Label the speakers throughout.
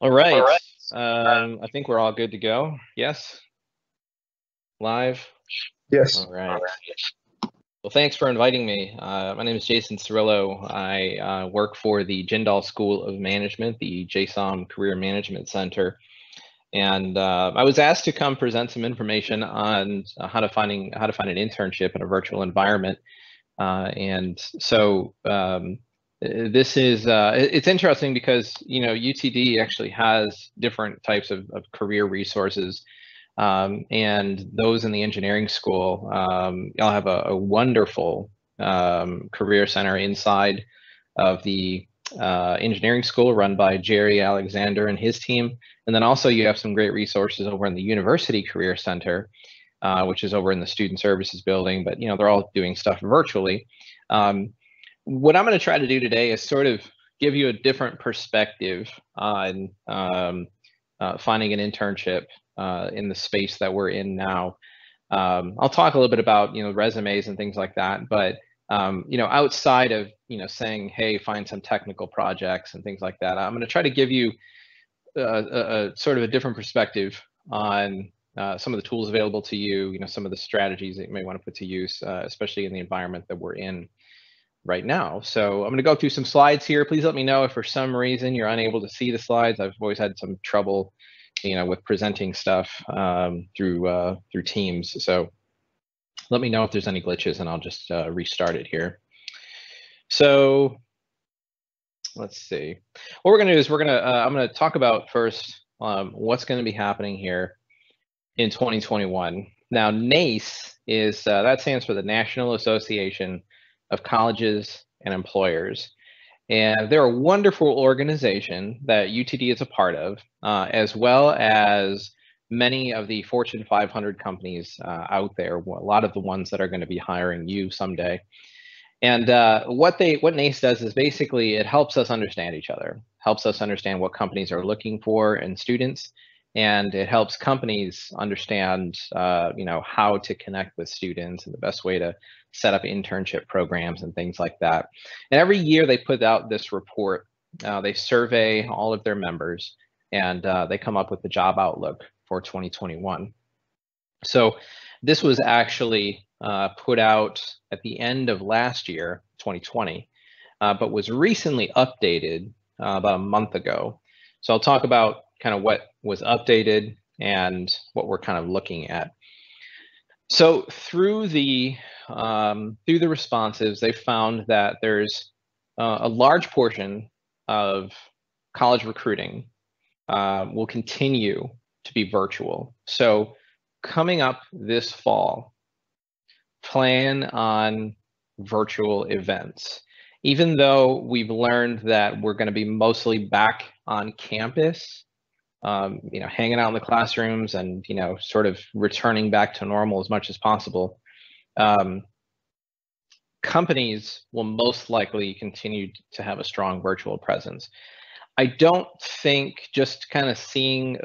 Speaker 1: All right. I think we're all good to go. Yes. Live.
Speaker 2: Yes.
Speaker 1: All right. Well, thanks for inviting me. My name is Jason Cirillo. I work for the Jindal School of Management, the JSOM Career Management Center. And I was asked to come present some information on how to find an internship in a virtual environment. This is it's interesting because UTD actually has different types of career resources, and those in the engineering school. Y'all have a wonderful career center inside of the engineering school run by Jerry Alexander and his team. And then also you have some great resources over in the University Career Center, which is over in the Student Services building, but they're all doing stuff virtually. What I'm going to try to do today is sort of give you a different perspective on finding an internship in the space that we're in now. I'll talk a little bit about resumes and things like that, but outside of saying, hey, find some technical projects and things like that, I'm going to try to give you a sort of a different perspective on some of the tools available to you, some of the strategies that you may want to put to use, especially in the environment that we're in right now. So I'm going to go through some slides here. Please let me know if for some reason you're unable to see the slides. I've always had some trouble, with presenting stuff through Teams. So let me know if there's any glitches, and I'll just restart it here. So let's see. What we're going to do is I'm going to talk about first what's going to be happening here in 2021. Now, NACE is that stands for the National Association of Colleges and Employers, and they're a wonderful organization that UTD is a part of, as well as many of the Fortune 500 companies out there, a lot of the ones that are going to be hiring you someday. And what NACE does is basically it helps us understand each other, helps us understand what companies are looking for in students, and it helps companies understand, how to connect with students and the best way to set up internship programs and things like that. And every year they put out this report. They survey all of their members, and they come up with the job outlook for 2021. So this was actually put out at the end of last year, 2020, but was recently updated about a month ago. So I'll talk about kind of what was updated and what we're kind of looking at. So through the responses, they found that there's a large portion of college recruiting will continue to be virtual. So coming up this fall, plan on virtual events. Even though we've learned that we're going to be mostly back on campus, hanging out in the classrooms and, sort of returning back to normal as much as possible, companies will most likely continue to have a strong virtual presence. I don't think, just kind of seeing,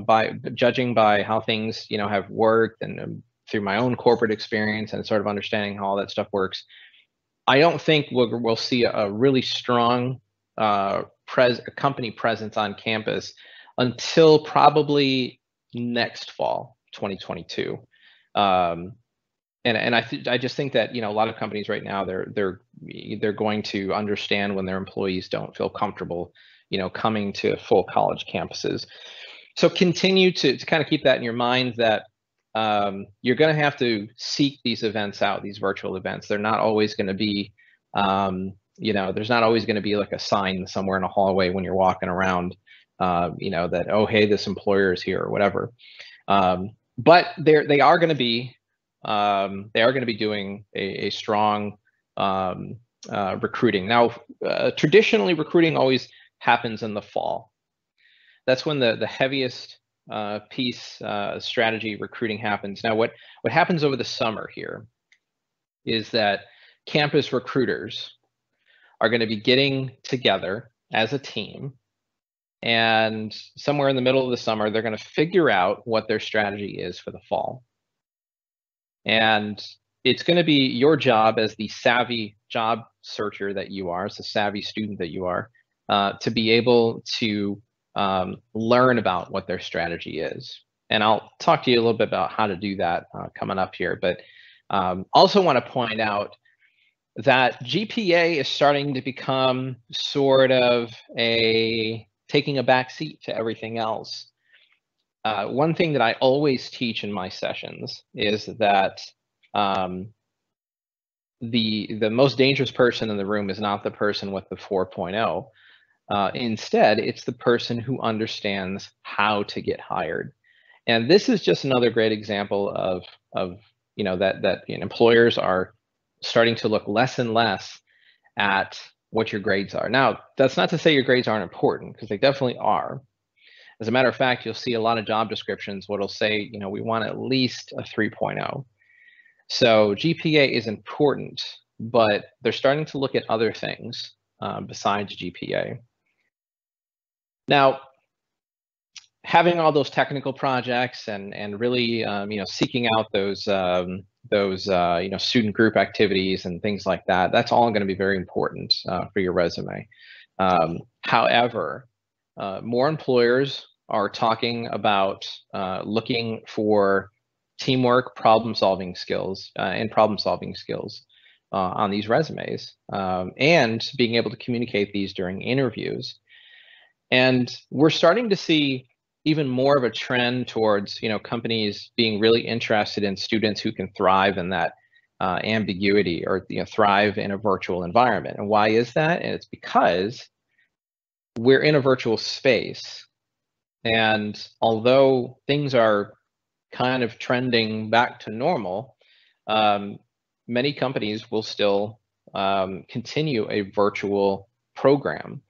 Speaker 1: by judging by how things, have worked and through my own corporate experience and sort of understanding how all that stuff works, I don't think we'll see a really strong company presence on campus until probably next fall, 2022. And I just think that a lot of companies right now they're going to understand when their employees don't feel comfortable coming to full college campuses. So continue to kind of keep that in your mind, that you're going to have to seek these events out, these virtual events. They're not always going to be, there's not always going to be like a sign somewhere in a hallway when you're walking around, that, oh, hey, this employer is here or whatever. But they are going to be doing a strong recruiting. Now, traditionally, recruiting always happens in the fall. That's when the heaviest piece strategy recruiting happens. Now, what happens over the summer here is that campus recruiters are going to be getting together as a team, and somewhere in the middle of the summer, they're going to figure out what their strategy is for the fall. And it's going to be your job as the savvy job searcher that you are, as the savvy student that you are, to be able to learn about what their strategy is. And I'll talk to you a little bit about how to do that coming up here. But also want to point out that GPA is starting to become sort of taking a back seat to everything else. One thing that I always teach in my sessions is that the most dangerous person in the room is not the person with the 4.0. Instead, it's the person who understands how to get hired. And this is just another great example of that employers are starting to look less and less at what your grades are. Now, that's not to say your grades aren't important, because they definitely are. As a matter of fact, you'll see a lot of job descriptions what'll say, we want at least a 3.0. So GPA is important, but they're starting to look at other things besides GPA. Now, having all those technical projects and really seeking out those student group activities and things like that, that's all going to be very important for your resume. However, more employers are talking about looking for teamwork, problem-solving skills, on these resumes, and being able to communicate these during interviews. And we're starting to see even more of a trend towards companies being really interested in students who can thrive in that ambiguity, or thrive in a virtual environment. And why is that? And it's because we're in a virtual space. And although things are kind of trending back to normal, many companies will still continue a virtual program.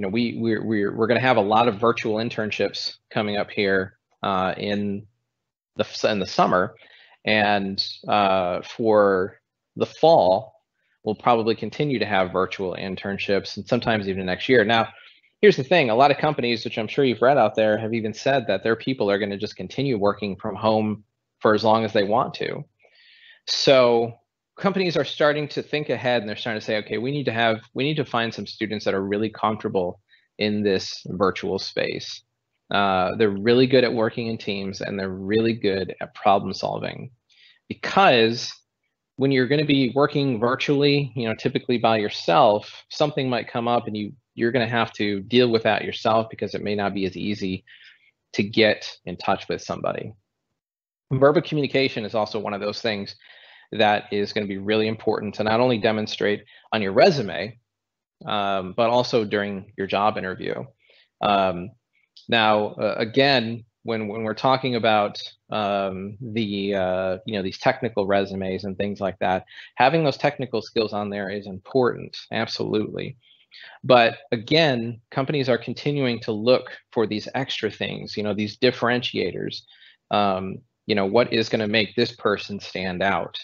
Speaker 1: We're going to have a lot of virtual internships coming up here in the summer, and for the fall, we'll probably continue to have virtual internships, and sometimes even next year. Now, here's the thing: a lot of companies, which I'm sure you've read out there, have even said that their people are going to just continue working from home for as long as they want to. So companies are starting to think ahead, and they're starting to say, okay, we need to find some students that are really comfortable in this virtual space. They're really good at working in teams, and they're really good at problem solving. Because when you're going to be working virtually, typically by yourself, something might come up, and you're going to have to deal with that yourself, because it may not be as easy to get in touch with somebody. Verbal communication is also one of those things that is going to be really important to not only demonstrate on your resume, but also during your job interview. Now, again, when we're talking about these technical resumes and things like that, having those technical skills on there is important, absolutely. But again, companies are continuing to look for these extra things, these differentiators. What is going to make this person stand out?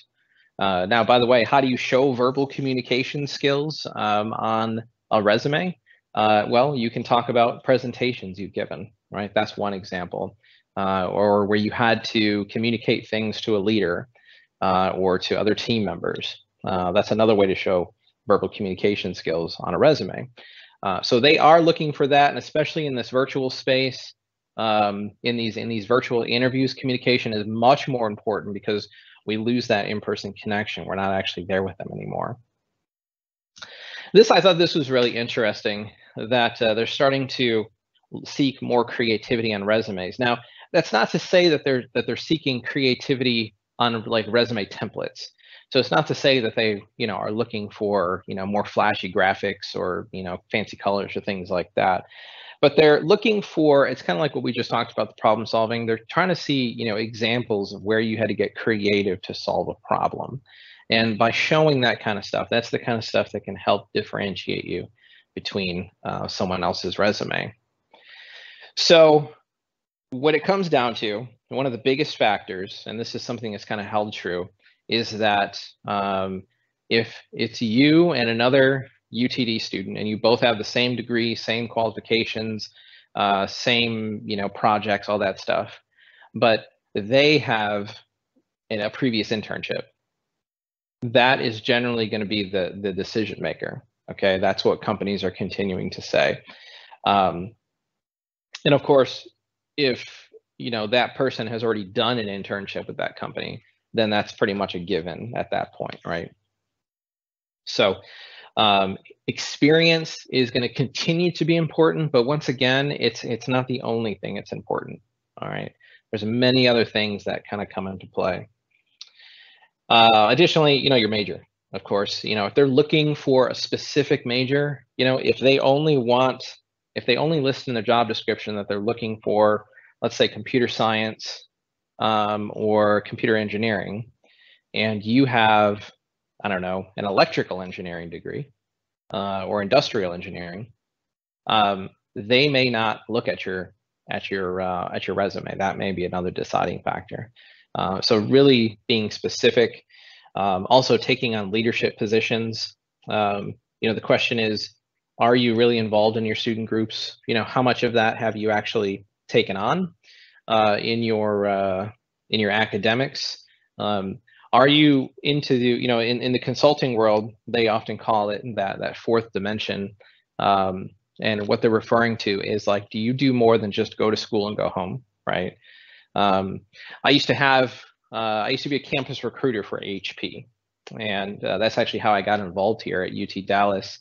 Speaker 1: Now, by the way, how do you show verbal communication skills on a resume? Well, you can talk about presentations you've given, right? That's one example. Or where you had to communicate things to a leader or to other team members. That's another way to show verbal communication skills on a resume. So they are looking for that, and especially in this virtual space, in these virtual interviews, communication is much more important, because we lose that in-person connection. We're not actually there with them anymore. I thought this was really interesting, that they're starting to seek more creativity on resumes. Now, that's not to say that they're seeking creativity on like resume templates. So it's not to say that they are looking for more flashy graphics or fancy colors or things like that. But they're looking for, it's kind of like what we just talked about, the problem solving. They're trying to see, examples of where you had to get creative to solve a problem. And by showing that kind of stuff, that's the kind of stuff that can help differentiate you between someone else's resume. So what it comes down to, one of the biggest factors, and this is something that's kind of held true, is that if it's you and another UTD student, and you both have the same degree, same qualifications, same projects, all that stuff, but they have a previous internship, that is generally going to be the decision maker. Okay, that's what companies are continuing to say. And of course, if that person has already done an internship with that company, then that's pretty much a given at that point, right? So experience is going to continue to be important, but once again, it's not the only thing that's important. All right, there's many other things that kind of come into play. Additionally, your major, of course. If they're looking for a specific major, if they only list in their job description that they're looking for, let's say, computer science or computer engineering, and you have, I don't know, an electrical engineering degree or industrial engineering, they may not look at your resume. That may be another deciding factor. So really being specific, also taking on leadership positions. The question is, are you really involved in your student groups? How much of that have you actually taken on in your academics? Are you into the, in the consulting world, they often call it that fourth dimension. And what they're referring to is like, do you do more than just go to school and go home, right? I used to be a campus recruiter for HP, and that's actually how I got involved here at UT Dallas.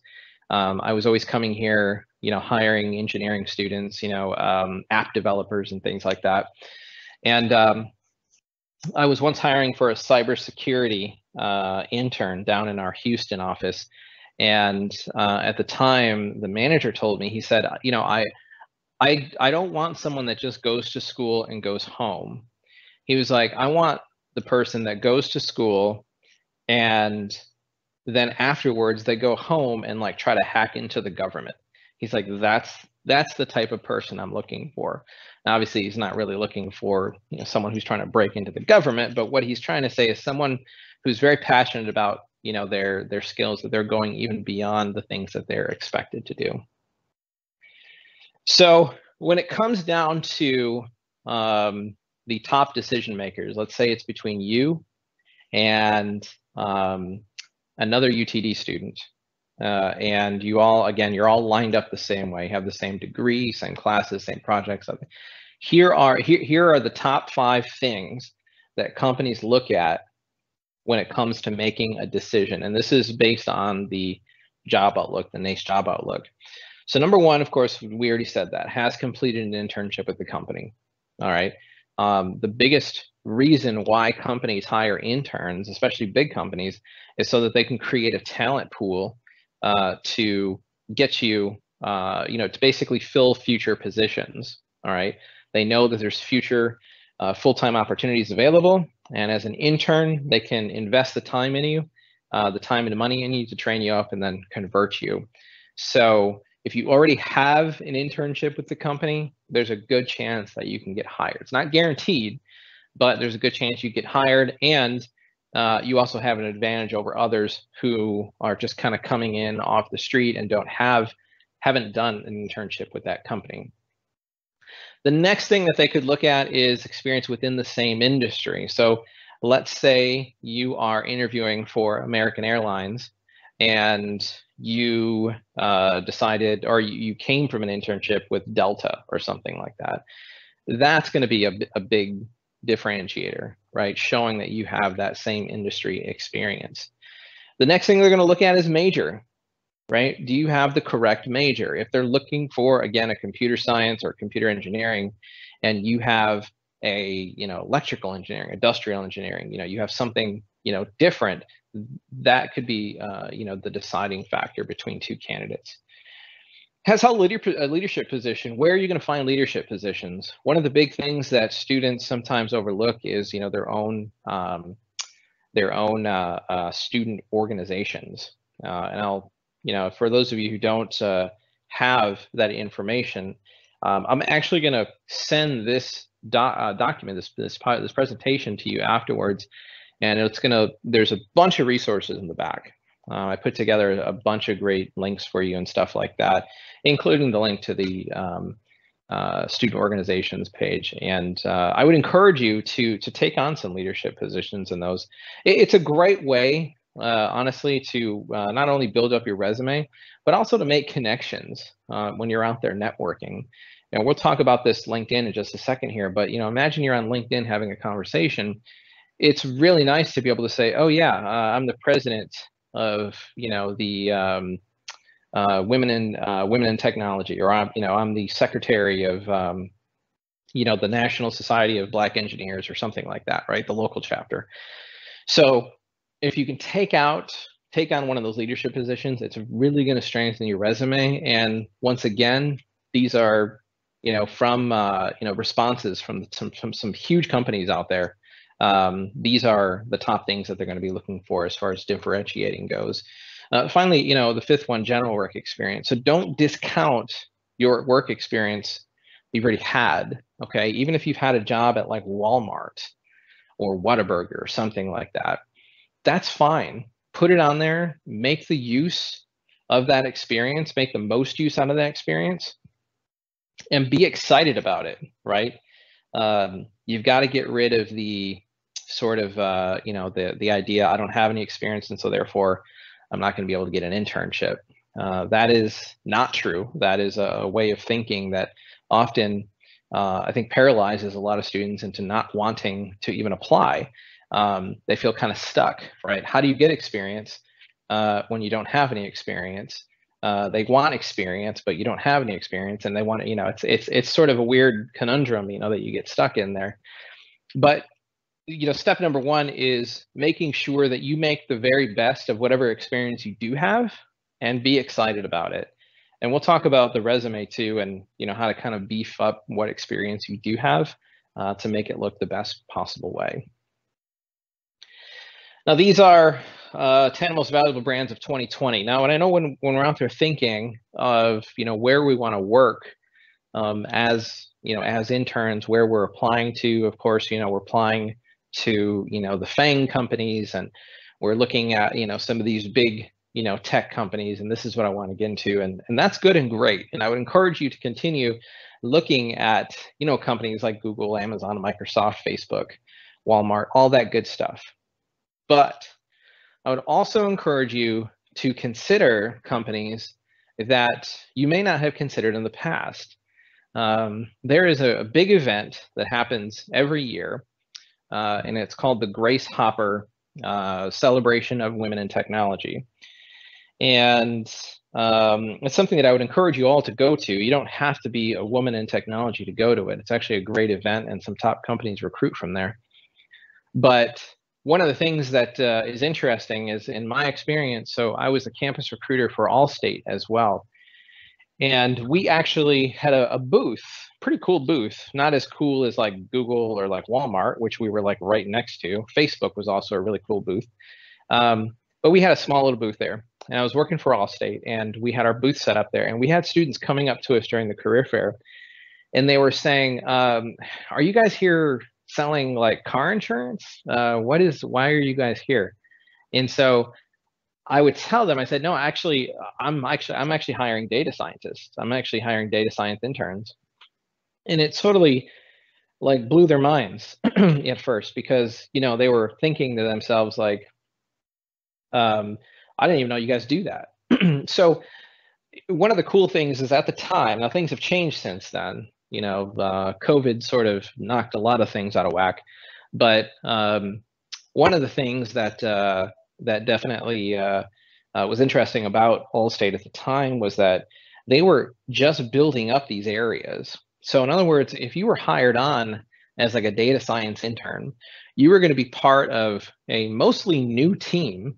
Speaker 1: I was always coming here, hiring engineering students, app developers and things like that. And I was once hiring for a cybersecurity intern down in our Houston office. And at the time, the manager told me, he said, I don't want someone that just goes to school and goes home. He was like, I want the person that goes to school and then afterwards they go home and like try to hack into the government. He's like, that's the type of person I'm looking for. Now, obviously, he's not really looking for someone who's trying to break into the government, but what he's trying to say is someone who's very passionate about their skills, that they're going even beyond the things that they're expected to do. So when it comes down to the top decision makers, let's say it's between you and another UTD student, and you're all lined up the same way, have the same degree, same classes, same projects. Here are the top 5 things that companies look at when it comes to making a decision. And this is based on the job outlook, the NACE job outlook. So number 1, of course, we already said that, has completed an internship with the company. All right. The biggest reason why companies hire interns, especially big companies, is so that they can create a talent pool to get you, to basically fill future positions. All right. They know that there's future full-time opportunities available. And as an intern, they can invest the time in you, the time and the money in you to train you up and then convert you. So if you already have an internship with the company, there's a good chance that you can get hired. It's not guaranteed, but there's a good chance you get hired, and you also have an advantage over others who are just kind of coming in off the street and haven't done an internship with that company. The next thing that they could look at is experience within the same industry. So let's say you are interviewing for American Airlines and you decided, or you came from an internship with Delta or something like that. That's going to be a big differentiator, right? Showing that you have that same industry experience. The next thing they're going to look at is major, right? Do you have the correct major? If they're looking for, again, a computer science or computer engineering, and you have a, electrical engineering, industrial engineering, you have something, different, that could be, the deciding factor between 2 candidates. Has held a leadership position. Where are you going to find leadership positions? One of the big things that students sometimes overlook is, their own student organizations. And I'll, for those of you who don't have that information, I'm actually going to send this document, this presentation to you afterwards, and there's a bunch of resources in the back. I put together a bunch of great links for you and stuff like that, including the link to the student organizations page. And I would encourage you to take on some leadership positions in those. It's a great way, honestly, to not only build up your resume, but also to make connections when you're out there networking. And we'll talk about this LinkedIn in just a second here, but imagine you're on LinkedIn having a conversation. It's really nice to be able to say, oh yeah, I'm the president of the women in technology, or I'm the secretary of the National Society of Black Engineers, or something like that, right? The local chapter. So if you can take on one of those leadership positions, it's really going to strengthen your resume. And once again, these are from responses from some huge companies out there. These are the top things that they're going to be looking for as far as differentiating goes. Finally, the fifth one, general work experience. So don't discount your work experience you've already had. Okay, even if you've had a job at like Walmart or Whataburger or something like that, that's fine. Put it on there, make the use of that experience, make the most use out of that experience, and be excited about it, right? You've got to get rid of the sort of, the idea, I don't have any experience, and so therefore I'm not going to be able to get an internship. That is not true. That is a way of thinking that often, I think, paralyzes a lot of students into not wanting to even apply. They feel kind of stuck, right? How do you get experience when you don't have any experience? They want experience, but you don't have any experience, and they want it's sort of a weird conundrum, that you get stuck in there. But step number one is making sure that you make the very best of whatever experience you do have, and be excited about it. And we'll talk about the resume too, and how to kind of beef up what experience you do have to make it look the best possible way. Now, these are 10 most valuable brands of 2020. Now, and I know when we're out there thinking of where we want to work as interns, where we're applying to, of course, we're applying to the FANG companies, and we're looking at some of these big tech companies, and this is what I want to get into, and that's good and great. And I would encourage you to continue looking at companies like Google, Amazon, Microsoft, Facebook, Walmart, all that good stuff. But I would also encourage you to consider companies that you may not have considered in the past. There is a big event that happens every year, and it's called the Grace Hopper Celebration of Women in Technology. And it's something that I would encourage you all to go to. You don't have to be a woman in technology to go to it. It's actually a great event, and some top companies recruit from there. But one of the things that is interesting is, in my experience, so I was a campus recruiter for Allstate as well. And we actually had a booth, pretty cool booth, not as cool as like Google or like Walmart, which we were like right next to. Facebook was also a really cool booth. But we had a small little booth there, and I was working for Allstate, and we had our booth set up there, and we had students coming up to us during the career fair, and they were saying, are you guys here selling like car insurance? Why are you guys here? And so I would tell them, I said, no, actually, I'm actually hiring data scientists. I'm actually hiring data science interns. And it totally like blew their minds at first, because they were thinking to themselves like, I didn't even know you guys do that. So one of the cool things is, at the time, now things have changed since then. COVID sort of knocked a lot of things out of whack. But one of the things that definitely was interesting about Allstate at the time was that they were just building up these areas. So in other words, if you were hired on as like a data science intern, you were going to be part of a mostly new team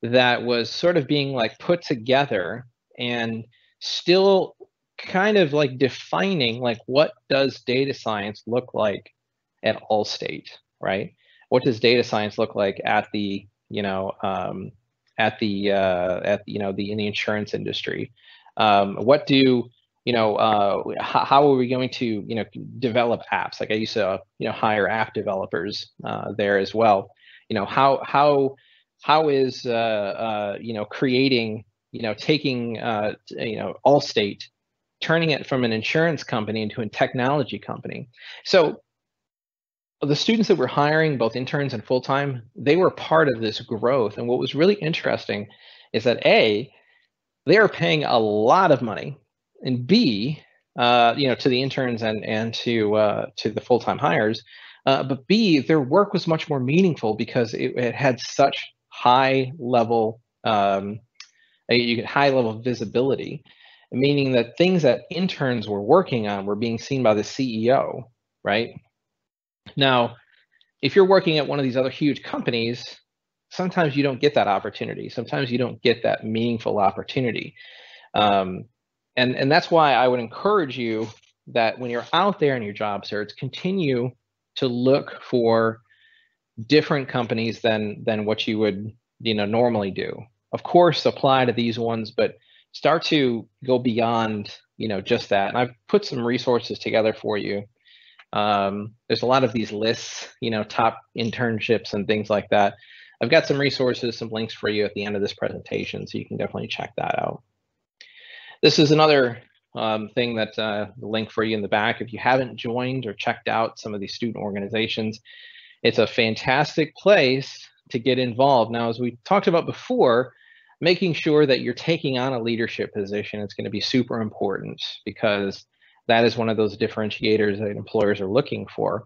Speaker 1: that was sort of being like put together, and still kind of like defining like, what does data science look like at Allstate, right? What does data science look like at the in the insurance industry? What do how are we going to develop apps? Like I used to hire app developers there as well. How is creating taking Allstate, turning it from an insurance company into a technology company. So the students that we're hiring, both interns and full-time, they were part of this growth. And what was really interesting is that A, they are paying a lot of money, and B, to the interns and to the full-time hires. But B, their work was much more meaningful because it had such high level you get high level visibility, meaning that things that interns were working on were being seen by the CEO, right? Now, if you're working at one of these other huge companies, sometimes you don't get that opportunity. Sometimes you don't get that meaningful opportunity. And that's why I would encourage you that when you're out there in your job search, continue to look for different companies than what you would normally do. Of course, apply to these ones, but start to go beyond just that. And I've put some resources together for you. There's a lot of these lists, top internships and things like that. I've got some resources, some links for you at the end of this presentation, so you can definitely check that out. This is another thing that the link for you in the back. If you haven't joined or checked out some of these student organizations, it's a fantastic place to get involved. Now, as we talked about before, making sure that you're taking on a leadership position is going to be super important, because that is one of those differentiators that employers are looking for.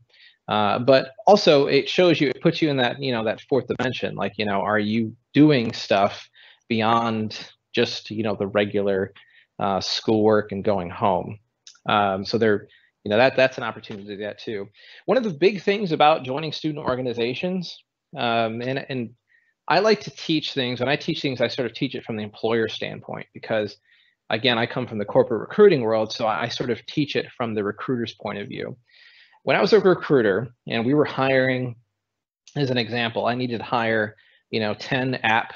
Speaker 1: But also it shows you, it puts you in that, that fourth dimension, like, are you doing stuff beyond just, the regular schoolwork and going home? So there, that's an opportunity to do that too. One of the big things about joining student organizations, and I like to teach things. When I teach things, I sort of teach it from the employer standpoint, because again, I come from the corporate recruiting world, so I sort of teach it from the recruiter's point of view. When I was a recruiter and we were hiring, as an example, I needed to hire, 10 app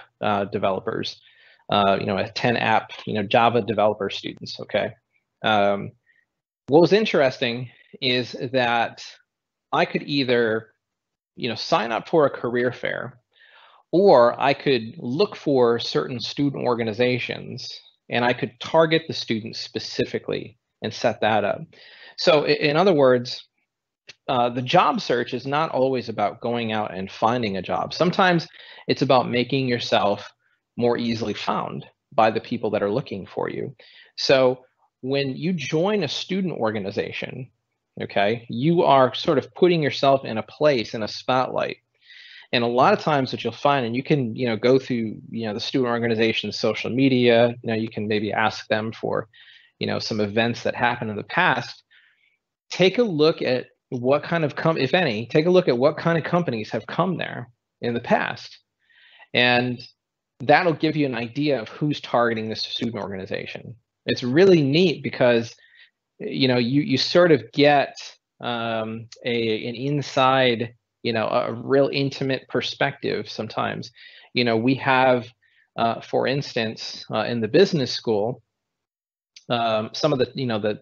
Speaker 1: developers, 10 app, Java developer students. Okay. What was interesting is that I could either, sign up for a career fair, or I could look for certain student organizations and I could target the students specifically and set that up. So in other words, the job search is not always about going out and finding a job. Sometimes it's about making yourself more easily found by the people that are looking for you. So when you join a student organization, okay, you are sort of putting yourself in a place, in a spotlight. And a lot of times what you'll find, and you can, go through, the student organization's social media, you can maybe ask them for, some events that happened in the past. Take a look at what kind of, if any, take a look at what kind of companies have come there in the past. And that'll give you an idea of who's targeting this student organization. It's really neat because, you sort of get an inside, a real intimate perspective sometimes. We have, for instance, in the business school, some of the, the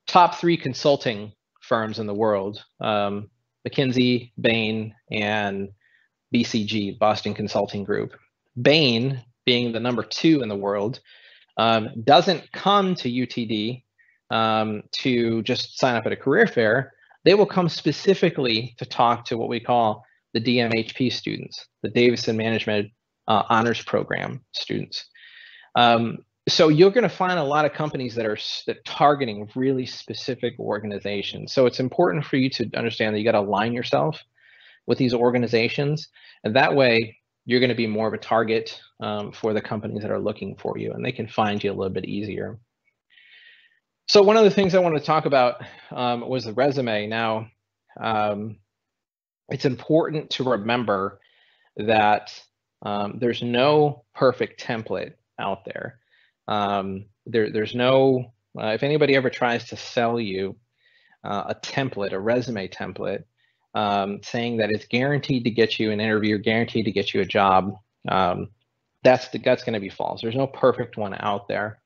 Speaker 1: top 3 consulting firms in the world, McKinsey, Bain, and BCG, Boston Consulting Group. Bain, being the number 2 in the world, doesn't come to UTD to just sign up at a career fair. They will come specifically to talk to what we call the DMHP students, the Davidson Management Honors Program students. So you're going to find a lot of companies that are targeting really specific organizations. So it's important for you to understand that you got to align yourself with these organizations, and that way you're going to be more of a target for the companies that are looking for you, and they can find you a little bit easier. So one of the things I wanted to talk about was the resume. Now, it's important to remember that there's no perfect template out there. There's no, if anybody ever tries to sell you a template, a resume template, saying that it's guaranteed to get you an interview, guaranteed to get you a job, that's going to be false. There's no perfect one out there.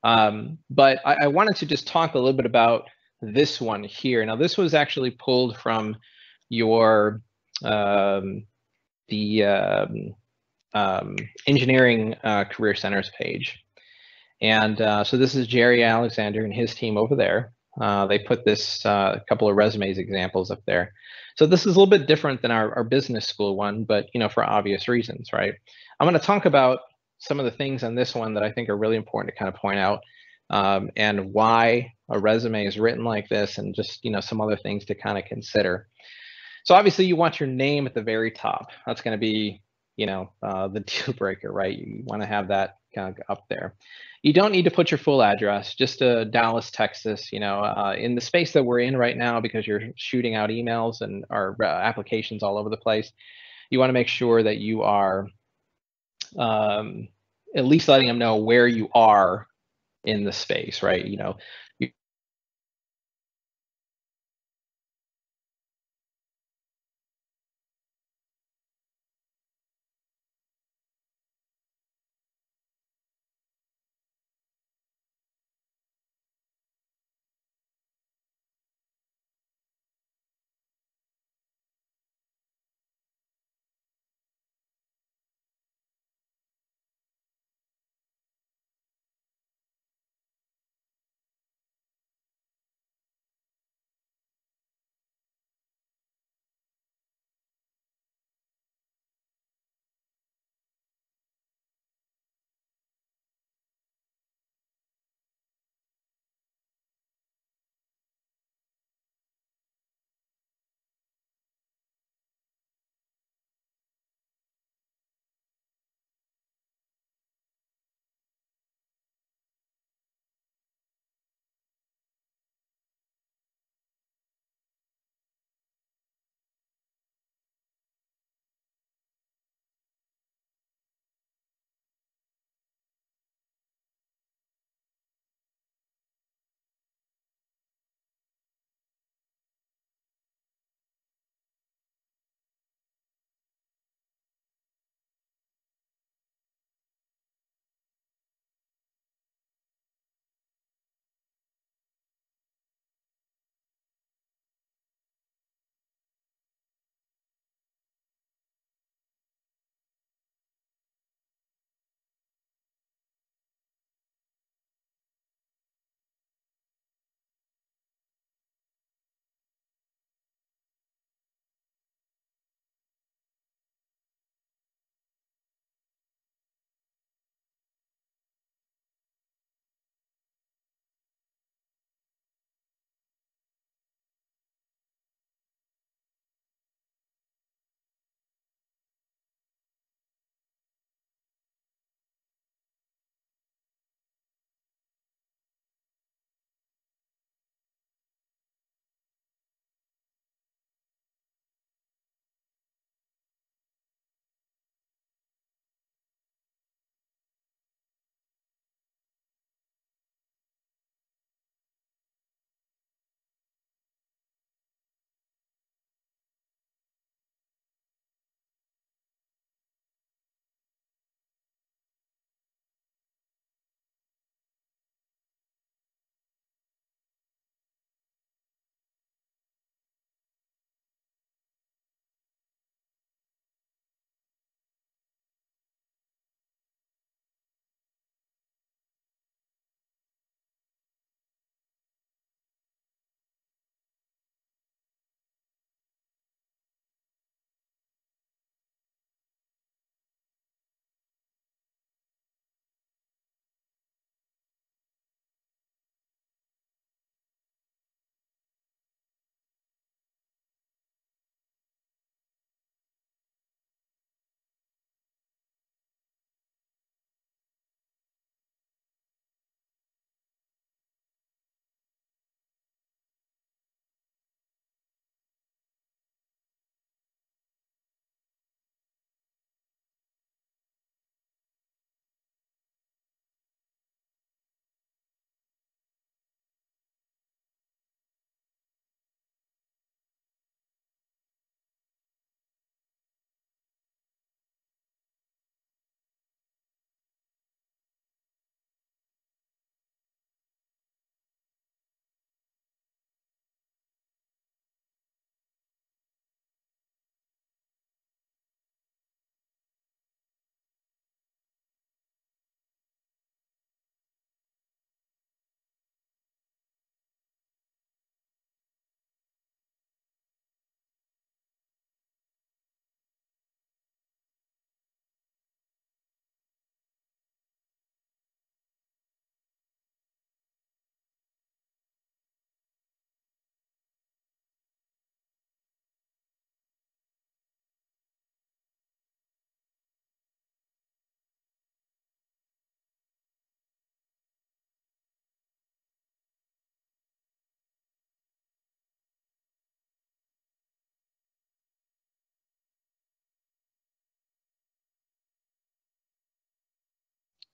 Speaker 1: But I wanted to just talk a little bit about this one here. Now, this was actually pulled from your engineering career centers page. And so this is Jerry Alexander and his team over there. They put this couple of resumes examples up there. So this is a little bit different than our business school one, but for obvious reasons, right? I'm going to talk about some of the things on this one that I think are really important to kind of point out. and why a resume is written like this, and just some other things to kind of consider. So obviously you want your name at the very top. That's going to be the deal breaker, right? You want to have that kind of up there. You don't need to put your full address, just Dallas, Texas. In the space that we're in right now, because you're shooting out emails and our applications all over the place, you want to make sure that you are at least letting them know where you are in the space, right? You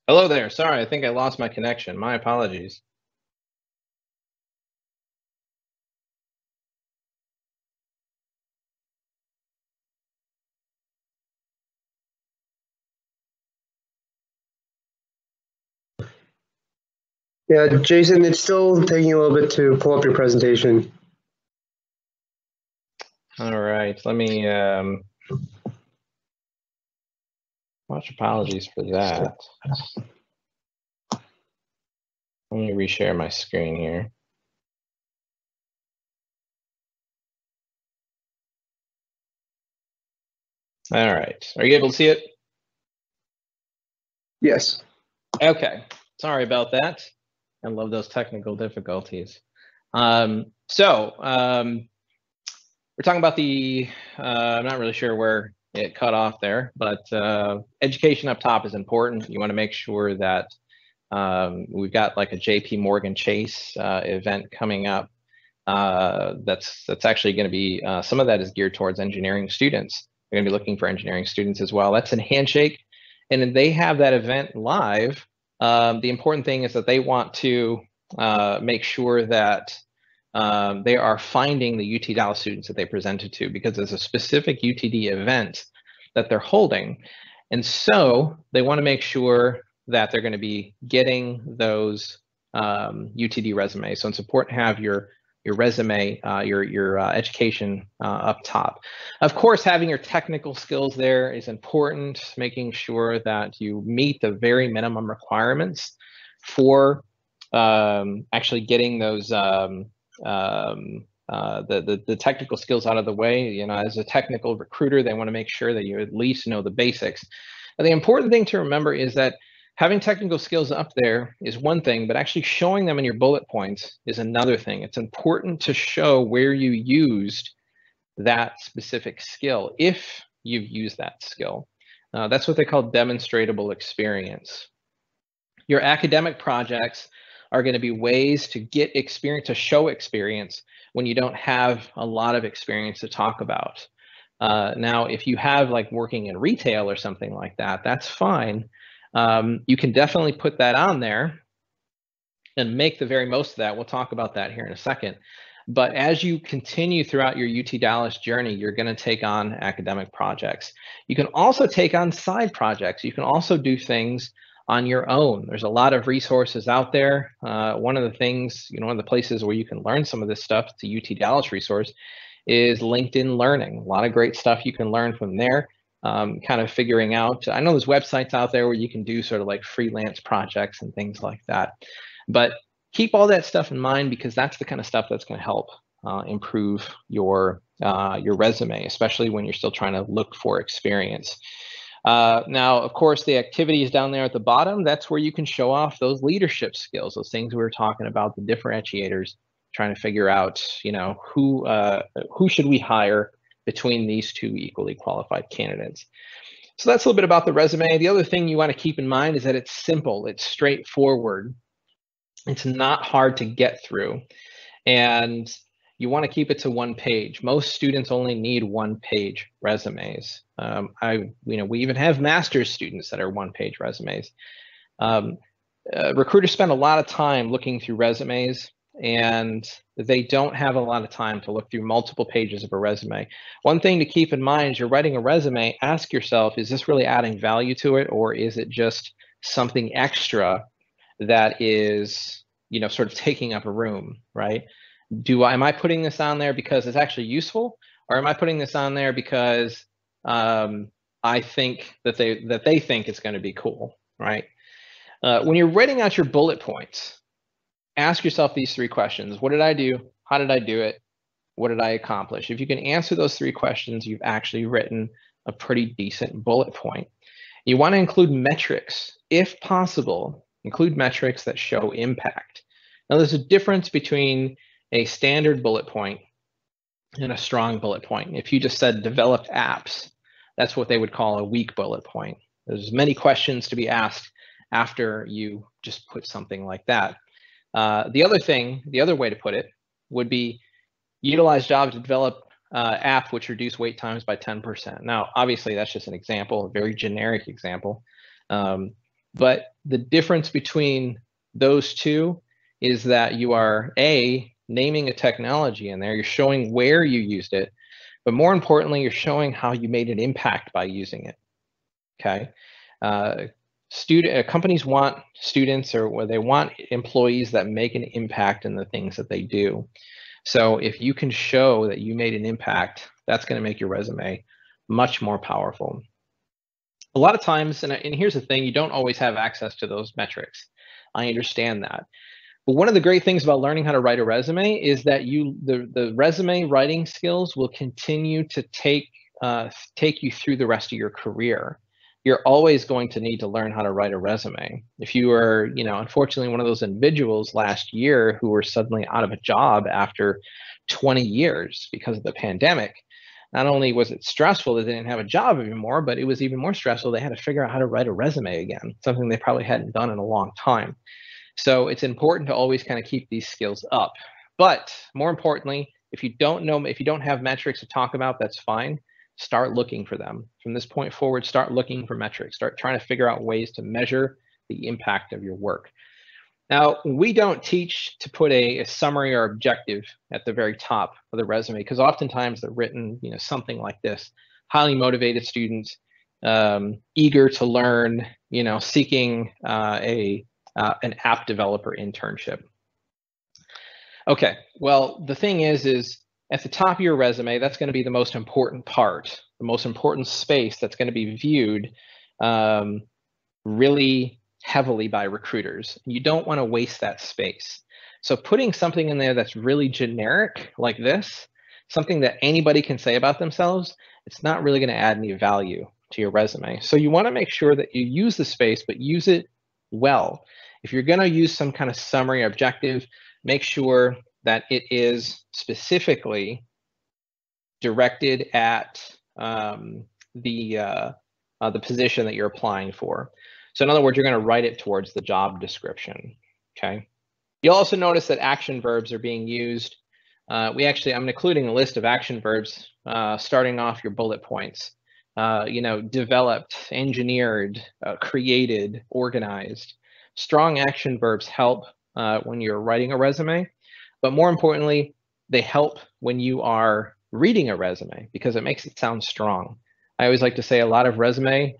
Speaker 1: Hello there. Sorry, I think I lost my connection. My apologies.
Speaker 2: Yeah, Jason, it's still taking a little bit to pull up your presentation.
Speaker 1: All right, let me, much apologies for that. Let me reshare my screen here. All right, are you able to see it?
Speaker 2: Yes.
Speaker 1: Okay, sorry about that. I love those technical difficulties. We're talking about I'm not really sure where it cut off there, but education up top is important. You want to make sure that we've got like a JP Morgan Chase event coming up. That's actually going to be, some of that is geared towards engineering students. They're going to be looking for engineering students as well. That's in Handshake. And they have that event live. The important thing is that they want to make sure that they are finding the UT Dallas students that they presented to, because there's a specific UTD event that they're holding. And so they want to make sure that they're going to be getting those UTD resumes. So it's important to have your resume, your education up top. Of course, having your technical skills there is important, making sure that you meet the very minimum requirements for actually getting those the technical skills out of the way. You know, as a technical recruiter, they want to make sure that you at least know the basics. And the important thing to remember is that having technical skills up there is one thing, but actually showing them in your bullet points is another thing. It's important to show where you used that specific skill, if you've used that skill. That's what they call demonstratable experience. Your academic projects are going to be ways to get experience, to show experience when you don't have a lot of experience to talk about. Now, if you have like working in retail or something like that, that's fine. You can definitely put that on there and make the very most of that. We'll talk about that here in a second. But as you continue throughout your UT Dallas journey, you're going to take on academic projects. You can also take on side projects. You can also do things on your own. There's a lot of resources out there. One of the things, one of the places where you can learn some of this stuff, it's a UT Dallas resource, is LinkedIn Learning. A lot of great stuff you can learn from there. Kind of figuring out, I know there's websites out there where you can do sort of like freelance projects and things like that. But keep all that stuff in mind, because that's the kind of stuff that's going to help improve your resume, especially when you're still trying to look for experience. Now, of course, the activities down there at the bottom, that's where you can show off those leadership skills, those things we were talking about, the differentiators, trying to figure out, who should we hire between these two equally qualified candidates. So that's a little bit about the resume. The other thing you want to keep in mind is that it's simple, it's straightforward. It's not hard to get through, and you want to keep it to one page. Most students only need one-page resumes. We even have master's students that are one-page resumes. Recruiters spend a lot of time looking through resumes, and they don't have a lot of time to look through multiple pages of a resume. One thing to keep in mind is you're writing a resume, ask yourself, is this really adding value to it, or is it just something extra that is, sort of taking up a room, right? Am I putting this on there because it's actually useful, or am I putting this on there because I think that they think it's going to be cool, right? When you're writing out your bullet points, ask yourself these three questions: what did I do? How did I do it? What did I accomplish? If you can answer those three questions, you've actually written a pretty decent bullet point. You want to include metrics, if possible. Include metrics that show impact. Now, there's a difference between a standard bullet point and a strong bullet point. If you just said developed apps, that's what they would call a weak bullet point. There's many questions to be asked after you just put something like that. The other way to put it would be utilize Java to develop app which reduce wait times by 10%. Now, obviously, that's just an example, a very generic example. But the difference between those two is that you are naming a technology in there, you're showing where you used it, but more importantly, you're showing how you made an impact by using it. Okay. Companies want students, or they want employees that make an impact in the things that they do. So if you can show that you made an impact, that's going to make your resume much more powerful. A lot of times, and here's the thing, you don't always have access to those metrics. I understand that. But one of the great things about learning how to write a resume is that the resume writing skills will continue to take you through the rest of your career. You're always going to need to learn how to write a resume. If you were, unfortunately, one of those individuals last year who were suddenly out of a job after 20 years because of the pandemic, not only was it stressful that they didn't have a job anymore, but it was even more stressful. They had to figure out how to write a resume again, something they probably hadn't done in a long time. So it's important to always kind of keep these skills up. But more importantly, if you don't have metrics to talk about, that's fine. Start looking for them. From this point forward, start looking for metrics. Start trying to figure out ways to measure the impact of your work. Now, we don't teach to put a summary or objective at the very top of the resume, because oftentimes they're written, something like this: highly motivated student, eager to learn, seeking an app developer internship. Okay, well, the thing is at the top of your resume, that's going to be the most important part, the most important space that's going to be viewed really heavily by recruiters. You don't want to waste that space. So putting something in there that's really generic like this, something that anybody can say about themselves, it's not really going to add any value to your resume. So you want to make sure that you use the space, but use it well. If you're going to use some kind of summary objective, make sure that it is specifically directed at the position that you're applying for. So in other words, you're going to write it towards the job description. Okay. You'll also notice that action verbs are being used. I'm including a list of action verbs starting off your bullet points. Developed, engineered, created, organized. Strong action verbs help when you're writing a resume, but more importantly, they help when you are reading a resume because it makes it sound strong. I always like to say a lot of resume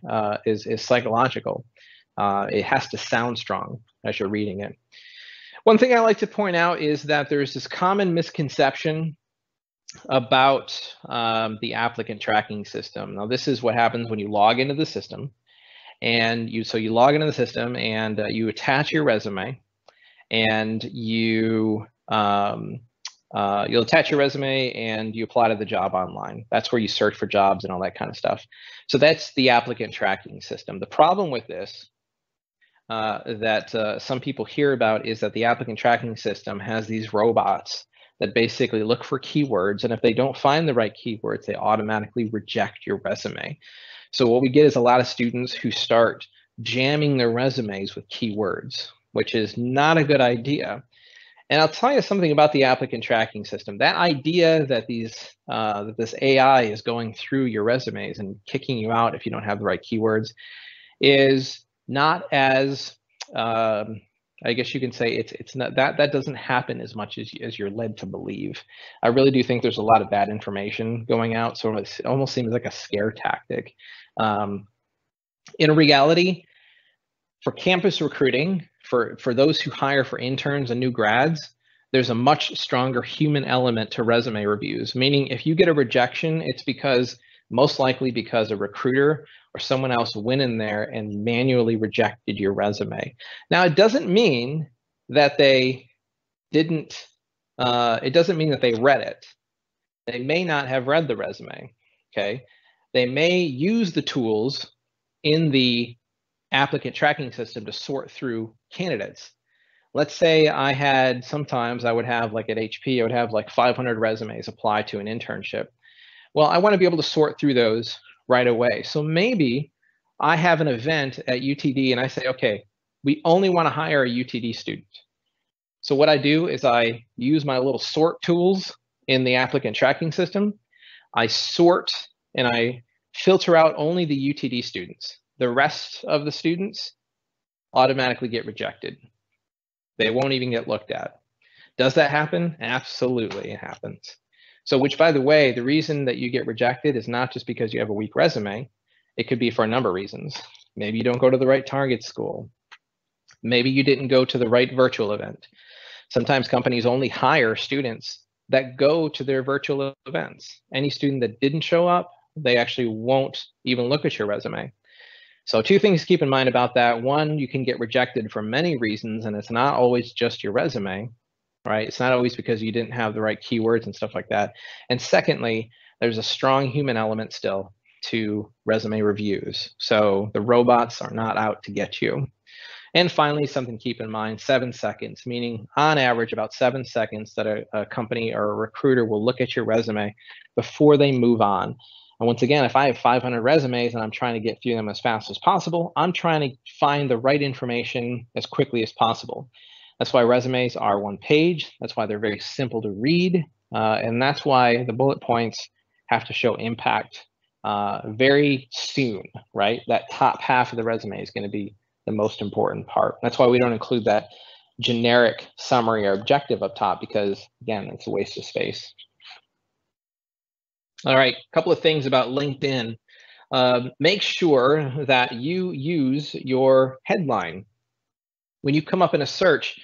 Speaker 1: is psychological. It has to sound strong as you're reading it. One thing I like to point out is that there's this common misconception about the applicant tracking system. Now, this is what happens when you log into the system, and you log into the system and you attach your resume, and you'll attach your resume and you apply to the job online. That's where you search for jobs and all that kind of stuff. So that's the applicant tracking system. The problem with this that some people hear about is that the applicant tracking system has these robots that basically look for keywords, and if they don't find the right keywords, they automatically reject your resume. So what we get is a lot of students who start jamming their resumes with keywords, which is not a good idea. And I'll tell you something about the applicant tracking system. That idea that this AI is going through your resumes and kicking you out if you don't have the right keywords is not as, I guess you can say it's not that doesn't happen as much as you're led to believe. I really do think there's a lot of bad information going out, so it almost seems like a scare tactic. In reality, for campus recruiting, for those who hire for interns and new grads, there's a much stronger human element to resume reviews, meaning if you get a rejection, it's most likely because a recruiter or someone else went in there and manually rejected your resume. Now, it doesn't mean that they didn't, it doesn't mean that they read it. They may not have read the resume, okay? They may use the tools in the applicant tracking system to sort through candidates. Let's say sometimes I would have, like at HP, I would have like 500 resumes apply to an internship. Well, I want to be able to sort through those right away. So maybe I have an event at UTD and I say, okay, we only want to hire a UTD student. So what I do is I use my little sort tools in the applicant tracking system. I sort and I filter out only the UTD students. The rest of the students, automatically get rejected. They won't even get looked at. Does that happen? Absolutely, it happens. So, which, by the way, the reason that you get rejected is not just because you have a weak resume. It could be for a number of reasons. Maybe you don't go to the right target school. Maybe you didn't go to the right virtual event. Sometimes companies only hire students that go to their virtual events. Any student that didn't show up, they actually won't even look at your resume. So two things to keep in mind about that. One, you can get rejected for many reasons, and it's not always just your resume, right? It's not always because you didn't have the right keywords and stuff like that. And secondly, there's a strong human element still to resume reviews. So the robots are not out to get you. And finally, something to keep in mind, 7 seconds, meaning on average about 7 seconds that a company or a recruiter will look at your resume before they move on. And once again, if I have 500 resumes and I'm trying to get through them as fast as possible, I'm trying to find the right information as quickly as possible. That's why resumes are one page. That's why they're very simple to read. And that's why the bullet points have to show impact very soon, right? That top half of the resume is going to be the most important part. That's why we don't include that generic summary or objective up top, because again, it's a waste of space. All right, a couple of things about LinkedIn. Make sure that you use your headline. When you come up in a search,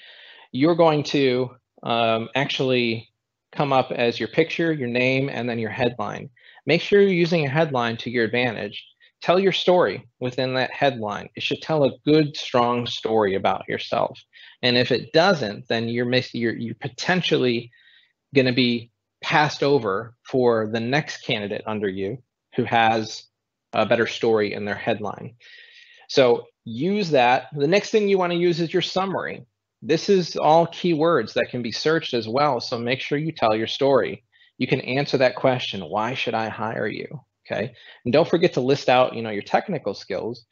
Speaker 1: you're going to actually come up as your picture, your name, and then your headline. Make sure you're using a headline to your advantage. Tell your story within that headline. It should tell a good, strong story about yourself. And if it doesn't, then you're potentially going to be passed over for the next candidate under you who has a better story in their headline. So use that. The next thing you want to use is your summary. This is all keywords that can be searched as well. So make sure you tell your story. You can answer that question, why should I hire you? Okay. And don't forget to list out, your technical skills,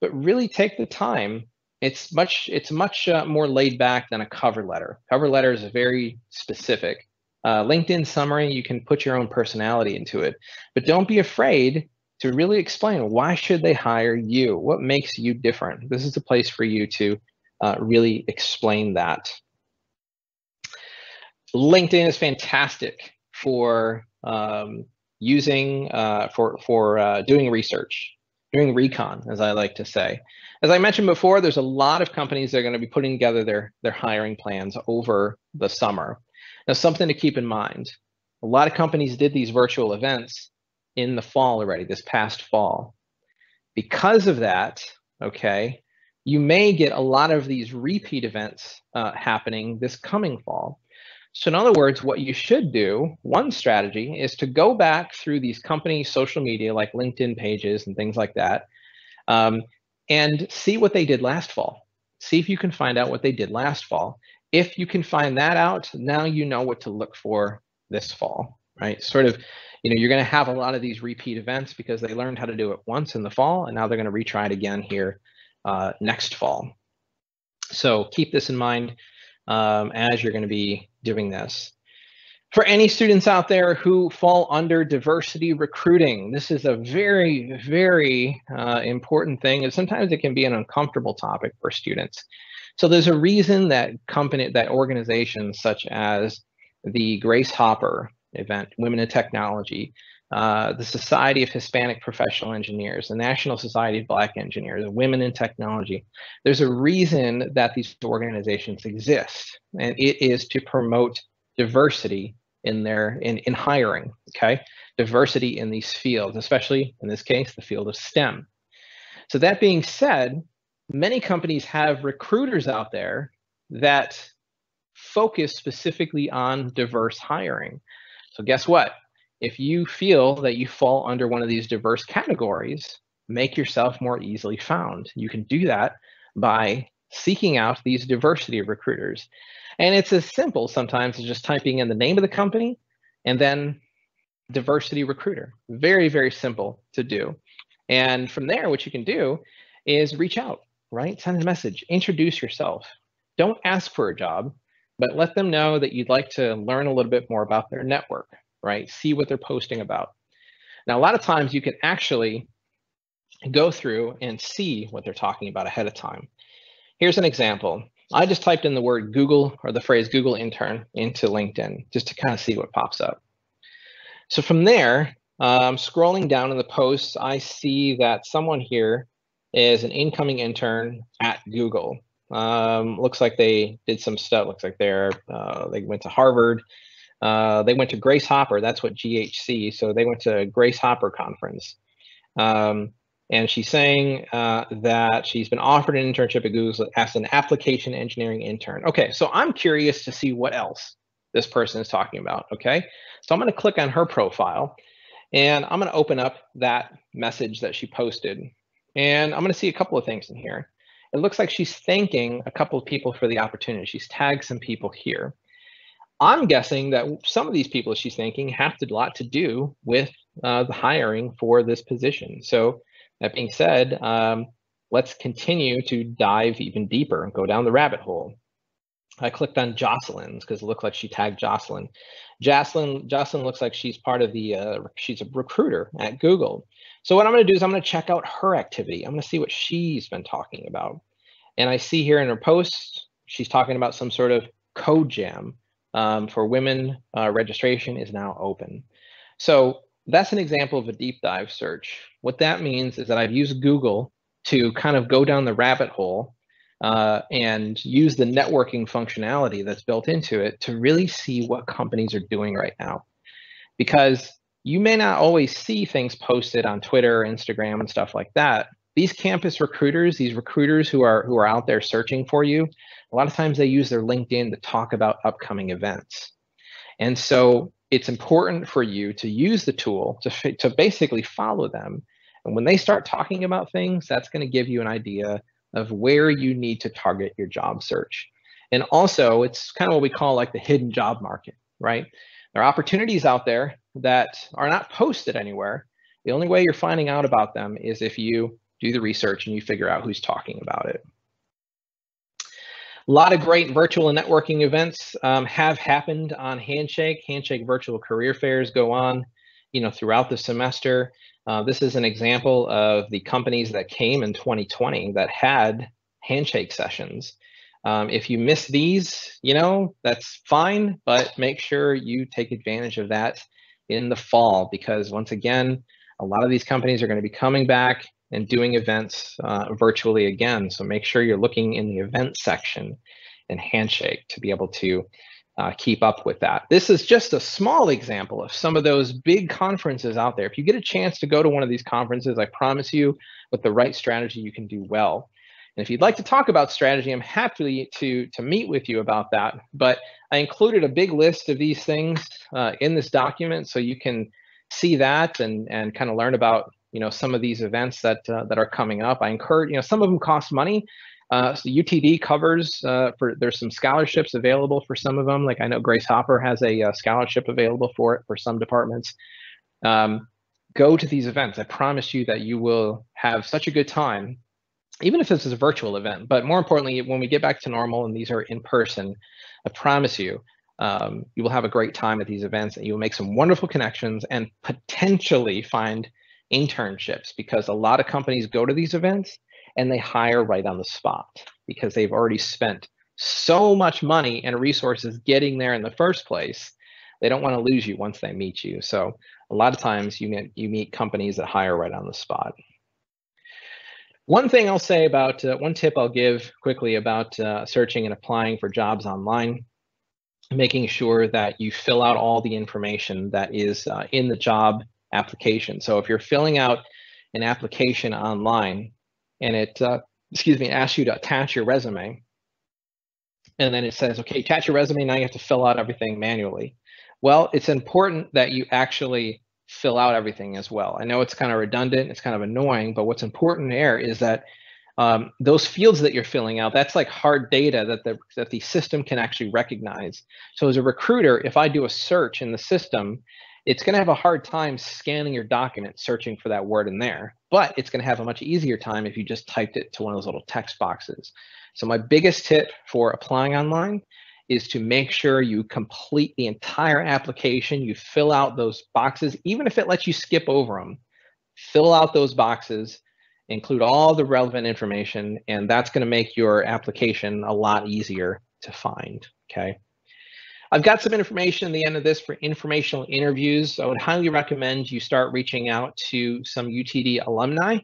Speaker 1: but really take the time. It's much more laid back than a cover letter. Cover letter is very specific. LinkedIn summary, you can put your own personality into it, but don't be afraid to really explain why should they hire you? What makes you different? This is a place for you to really explain that. LinkedIn is fantastic for using doing research, doing recon, as I like to say. As I mentioned before, there's a lot of companies that are going to be putting together their hiring plans over the summer. Now, something to keep in mind, a lot of companies did these virtual events in the fall already, this past fall. Because of that, okay, you may get a lot of these repeat events happening this coming fall. So in other words, what you should do, one strategy is to go back through these company social media like LinkedIn pages and things like that, and see what they did last fall. See if you can find out what they did last fall. If you can find that out, now you know what to look for this fall, right? Sort of, you're going to have a lot of these repeat events because they learned how to do it once in the fall, and now they're going to retry it again here next fall. So keep this in mind as you're going to be doing this. For any students out there who fall under diversity recruiting, this is a very, very important thing, and sometimes it can be an uncomfortable topic for students. So there's a reason that organizations such as the Grace Hopper event, Women in Technology, the Society of Hispanic Professional Engineers, the National Society of Black Engineers, Women in Technology. There's a reason that these organizations exist, and it is to promote diversity in hiring, okay? Diversity in these fields, especially in this case, the field of STEM. So that being said, many companies have recruiters out there that focus specifically on diverse hiring. So guess what? If you feel that you fall under one of these diverse categories, make yourself more easily found. You can do that by seeking out these diversity recruiters. And it's as simple sometimes as just typing in the name of the company and then diversity recruiter. Very, very simple to do. And from there, what you can do is reach out, right? Send a message, introduce yourself. Don't ask for a job, but let them know that you'd like to learn a little bit more about their network, right? See what they're posting about. Now, a lot of times you can actually go through and see what they're talking about ahead of time. Here's an example. I just typed in the word Google or the phrase Google intern into LinkedIn just to kind of see what pops up. So from there, scrolling down in the posts, I see that someone here is an incoming intern at Google. Looks like they did some stuff. Looks like they went to Harvard. They went to Grace Hopper. That's what GHC. So they went to Grace Hopper conference. And she's saying that she's been offered an internship at Google as an application engineering intern. Okay, so I'm curious to see what else this person is talking about, okay? So I'm gonna click on her profile and I'm gonna open up that message that she posted. And I'm gonna see a couple of things in here. It looks like she's thanking a couple of people for the opportunity. She's tagged some people here. I'm guessing that some of these people she's thanking have a lot to do with the hiring for this position. So that being said, let's continue to dive even deeper and go down the rabbit hole. I clicked on Jocelyn's because it looked like she tagged Jocelyn. Jocelyn looks like she's part of the, she's a recruiter at Google. So what I'm gonna do is I'm gonna check out her activity. I'm gonna see what she's been talking about. And I see here in her post, she's talking about some sort of code jam for women. Registration is now open. So that's an example of a deep dive search. What that means is that I've used Google to kind of go down the rabbit hole and use the networking functionality that's built into it to really see what companies are doing right now. Because you may not always see things posted on Twitter, Instagram, and stuff like that. These campus recruiters, these recruiters who are out there searching for you, a lot of times they use their LinkedIn to talk about upcoming events. And so it's important for you to use the tool to basically follow them. And when they start talking about things, that's going to give you an idea of where you need to target your job search. And also, it's kind of what we call like the hidden job market, right? There are opportunities out there that are not posted anywhere. The only way you're finding out about them is if you do the research and you figure out who's talking about it. A lot of great virtual networking events have happened on Handshake. Handshake virtual career fairs go on, throughout the semester. This is an example of the companies that came in 2020 that had Handshake sessions. If you miss these, that's fine, but make sure you take advantage of that in the fall, because once again, a lot of these companies are going to be coming back and doing events virtually again. So make sure you're looking in the event section in Handshake to be able to keep up with that. This is just a small example of some of those big conferences out there. If you get a chance to go to one of these conferences, I promise you, with the right strategy, you can do well. And if you'd like to talk about strategy, I'm happy to meet with you about that. But I included a big list of these things in this document so you can see that and kind of learn about some of these events that are coming up. I encourage, some of them cost money. So UTD covers, there's some scholarships available for some of them. Like I know Grace Hopper has a scholarship available for it for some departments. Go to these events. I promise you that you will have such a good time, even if this is a virtual event. But more importantly, when we get back to normal and these are in person, I promise you, you will have a great time at these events and you will make some wonderful connections and potentially find internships, because a lot of companies go to these events and they hire right on the spot because they've already spent so much money and resources getting there in the first place. They don't want to lose you once they meet you. So a lot of times you meet companies that hire right on the spot. One thing I'll say about, one tip I'll give quickly about searching and applying for jobs online, making sure that you fill out all the information that is in the job application. So if you're filling out an application online and it, asks you to attach your resume, and then it says, okay, attach your resume, now you have to fill out everything manually. Well, it's important that you actually fill out everything as well. I know it's kind of redundant, it's kind of annoying, but what's important there is that those fields that you're filling out, that's like hard data that the system can actually recognize. So as a recruiter, if I do a search in the system, it's going to have a hard time scanning your document, searching for that word in there, but it's going to have a much easier time if you just typed it to one of those little text boxes. So my biggest tip for applying online is to make sure you complete the entire application. You fill out those boxes, even if it lets you skip over them, fill out those boxes include all the relevant information, and that's going to make your application a lot easier to find. Okay. I've got some information at the end of this for informational interviews. I would highly recommend you start reaching out to some UTD alumni.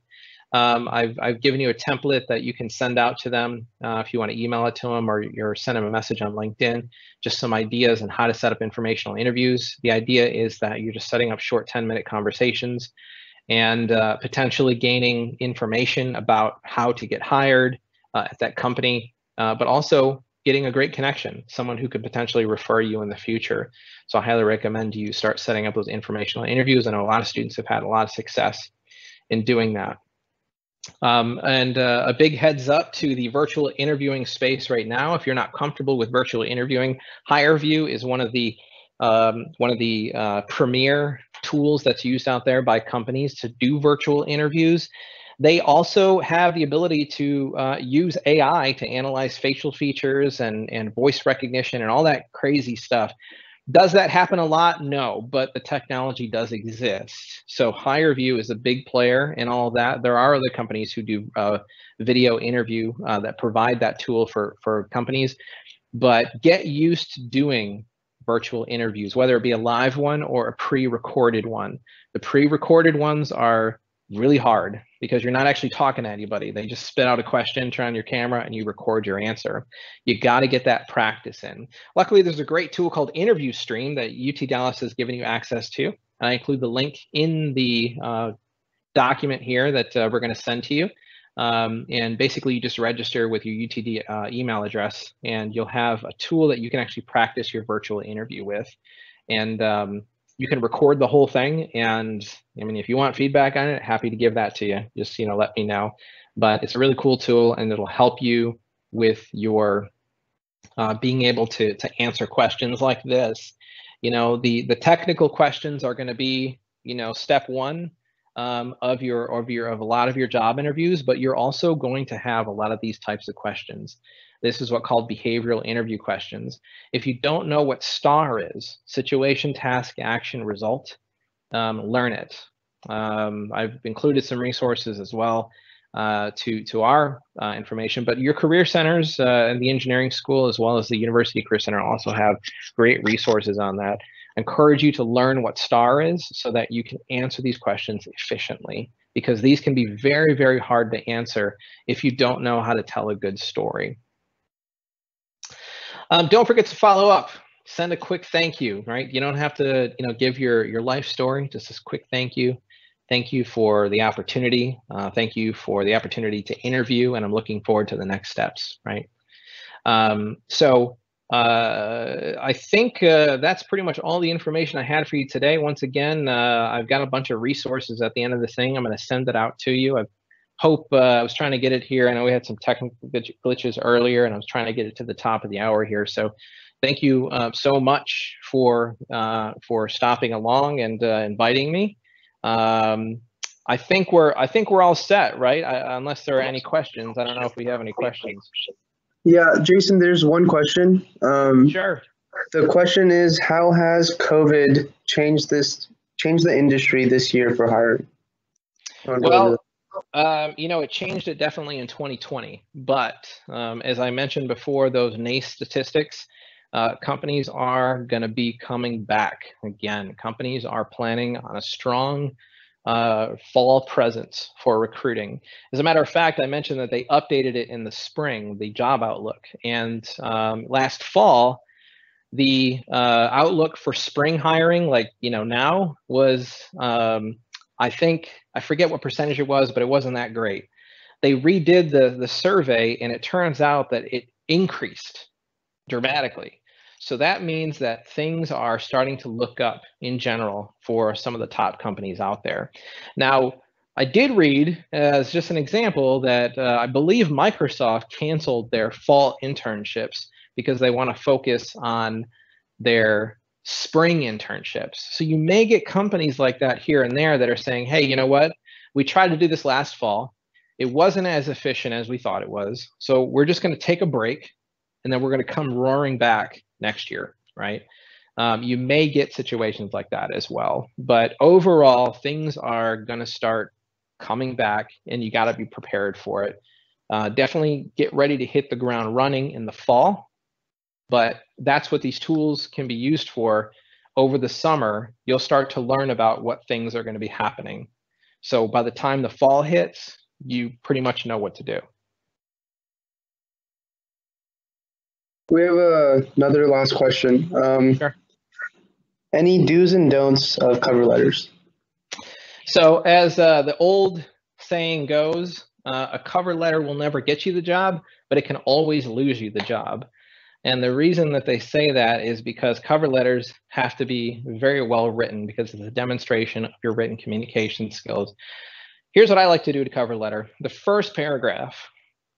Speaker 1: I've given you a template that you can send out to them if you want to email it to them, or send them a message on LinkedIn, just some ideas on how to set up informational interviews. The idea is that you're just setting up short 10-minute conversations and potentially gaining information about how to get hired at that company, but also getting a great connection, someone who could potentially refer you in the future. So I highly recommend you start setting up those informational interviews. I know a lot of students have had a lot of success in doing that. And a big heads up to the virtual interviewing space right now. If you're not comfortable with virtual interviewing, HireVue is one of the premier tools that's used out there by companies to do virtual interviews. They also have the ability to use AI to analyze facial features and voice recognition and all that crazy stuff. Does that happen a lot? No, but the technology does exist. So HireVue is a big player in all of that. There are other companies who do video interview that provide that tool for companies, but get used to doing virtual interviews, whether it be a live one or a pre-recorded one. The pre-recorded ones are really hard because you're not actually talking to anybody. They just spit out a question, turn on your camera, and you record your answer. You got to get that practice in. Luckily, there's a great tool called Interview Stream that UT Dallas has given you access to. I include the link in the document here that we're going to send to you. And basically, you just register with your UTD email address, and you'll have a tool that you can actually practice your virtual interview with. And you can record the whole thing, and I mean, if you want feedback on it, happy to give that to you. Just let me know. But it's a really cool tool, and it'll help you with your being able to answer questions like this. The technical questions are going to be step one of a lot of your job interviews, but you're also going to have a lot of these types of questions. This is what's called behavioral interview questions. If you don't know what STAR is, situation, task, action, result, learn it. I've included some resources as well to our information, but your career centers and the engineering school, as well as the University Career Center, also have great resources on that. I encourage you to learn what STAR is so that you can answer these questions efficiently, because these can be very, very hard to answer if you don't know how to tell a good story. Don't forget to follow up. Send a quick thank you, right? You don't have to, give your life story, just a quick thank you. Thank you for the opportunity. Thank you for the opportunity to interview, and I'm looking forward to the next steps, right? I think that's pretty much all the information I had for you today. Once again, I've got a bunch of resources at the end of the thing. I'm going to send it out to you. I was trying to get it here. I know we had some technical glitches earlier, and I was trying to get it to the top of the hour here. So thank you so much for stopping along and inviting me. I think we're all set, right? Unless there are any questions. I don't know if we have any questions.
Speaker 2: Yeah, Jason, there's one question.
Speaker 1: Sure.
Speaker 2: The question is, how has COVID changed the industry this year for hiring?
Speaker 1: Well, it changed it definitely in 2020. But as I mentioned before, those NACE statistics, companies are going to be coming back again. Companies are planning on a strong fall presence for recruiting. As a matter of fact, I mentioned that they updated it in the spring, the job outlook. And last fall, the outlook for spring hiring, now, was, I forget what percentage it was, but it wasn't that great. They redid the survey, and it turns out that it increased dramatically. So that means that things are starting to look up in general for some of the top companies out there. Now, I did read, as just an example, that I believe Microsoft canceled their fall internships because they want to focus on their spring internships. So you may get companies like that here and there that are saying, hey, you know what? We tried to do this last fall. It wasn't as efficient as we thought it was. So we're just going to take a break, and then we're going to come roaring back next year, right? You may get situations like that as well. But overall, things are going to start coming back, and you got to be prepared for it. Definitely get ready to hit the ground running in the fall, but that's what these tools can be used for. Over the summer, you'll start to learn about what things are going to be happening. So by the time the fall hits, you pretty much know what to do.
Speaker 2: We have another last question.
Speaker 1: Sure.
Speaker 2: Any do's and don'ts of cover letters?
Speaker 1: So as the old saying goes, a cover letter will never get you the job, but it can always lose you the job. And the reason that they say that is because cover letters have to be very well written, because it's a demonstration of your written communication skills. Here's what I like to do to cover letter. The first paragraph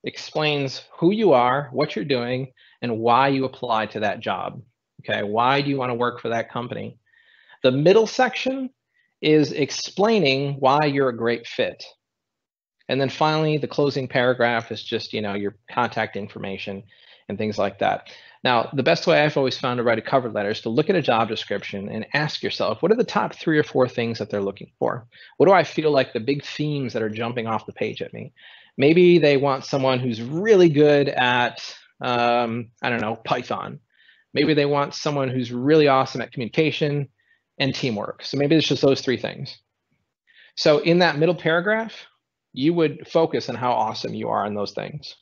Speaker 1: explains who you are, what you're doing, and why you apply to that job. Okay, why do you want to work for that company? The middle section is explaining why you're a great fit. And then finally, the closing paragraph is just, your contact information and things like that. Now, the best way I've always found to write a cover letter is to look at a job description and ask yourself, what are the top 3 or 4 things that they're looking for? What do I feel like the big themes that are jumping off the page at me? Maybe they want someone who's really good at, Python. Maybe they want someone who's really awesome at communication and teamwork. So maybe it's just those 3 things. So in that middle paragraph, you would focus on how awesome you are in those things.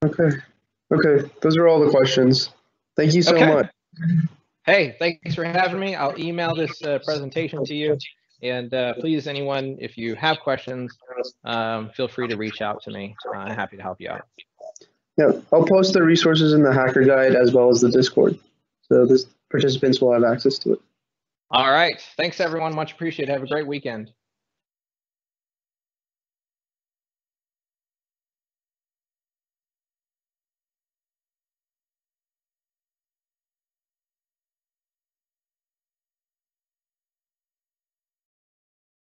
Speaker 2: Okay. Those are all the questions. Thank you so much.
Speaker 1: Hey, thanks for having me. I'll email this presentation to you. And please, anyone, if you have questions, feel free to reach out to me. I'm happy to help you out.
Speaker 2: Yeah, I'll post the resources in the hacker guide as well as the Discord. So the participants will have access to it.
Speaker 1: All right. Thanks, everyone. Much appreciated. Have a great weekend.